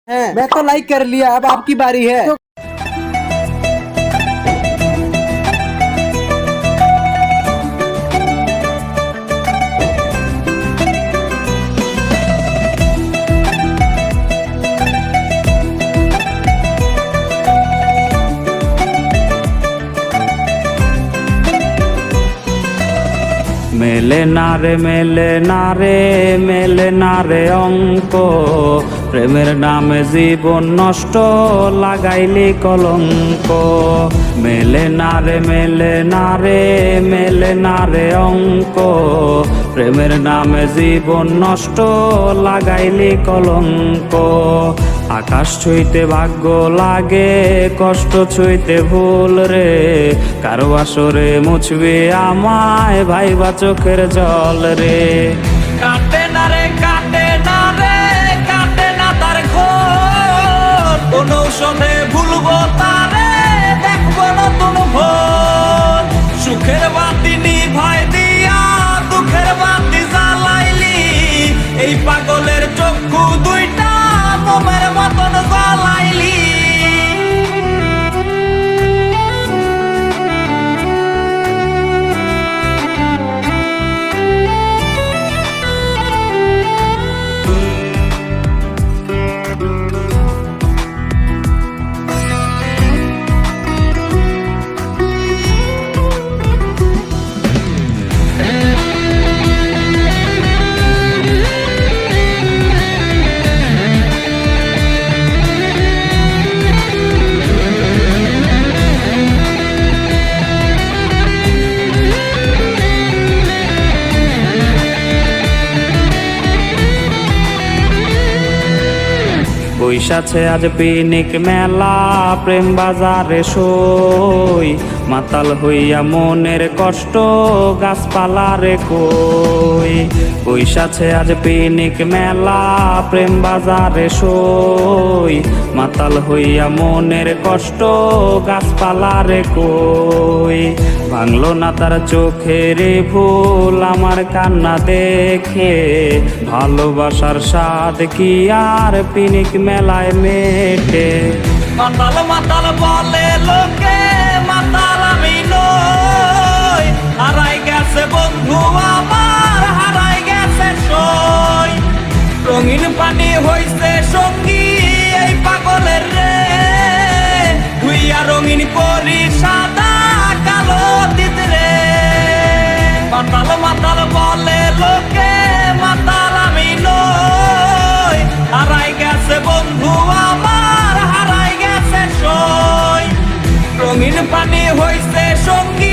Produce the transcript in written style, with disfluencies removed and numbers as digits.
मैं तो लाइक कर लिया, अब आपकी बारी है। মেলে না রে মেলে না রে মেলে না রে অঙ্ক, প্রেমের নামে জীবন নষ্ট লাগাইলি কলঙ্ক। মেলে না রে মেলে না রে মেলে না রে অঙ্ক, প্রেমের নামে জীবন নষ্ট লাগাইলি কলঙ্ক। আকাশ ছুঁইতে ভাগ্য লাগে, কষ্ট ছুঁইতে ভুল রে, কারো আসরে মুছবে আমায় ভাইবা চোখের জল রে। কাটে না রে কাটে না রে কাটে না তার ঘোর, কোন ঔষধে ভুলবো তারে দেখবো নতুন ভোর। সুখের বাতি নিভাই দিয়া দুঃখের বাতি জ্বালাইলি, এই পাগলের চক্ষু দুইটা মোমের মতন জ্বালাইলি। বৈশাছে আজ পিনিক মেলা, প্রেম বাজারে সই, মাতাল হইয়া মনের কষ্ট গাছপালারে কই। বৈশাছে আজ পিনিক মেলা, প্রেম বাজারে সই, মাতাল হইয়া মনের কষ্ট গাছপালারে কই। ভাঙলো না তার চোখের ভুল আমার কান্না দেখে, ভালোবাসার স্বাদ কি আর পিনিক মেলায় মেটে। মাতাল মাতাল বলে লোকে, মাতাল আমি নই, হারাই গেছে বন্ধু আমার হারাই গেছে সই। রঙিন পানি হইছে সঙ্গী এই পাগলের রে, ধুইয়া রঙিন করি সাদা কালো দিত রে। মাতাল মাতাল বলে লোকে, মাতাল আমি নই, হারাই গেছে বন্ধু আমার হারাই গেছে সই। রঙিন পানি হইছে সঙ্গী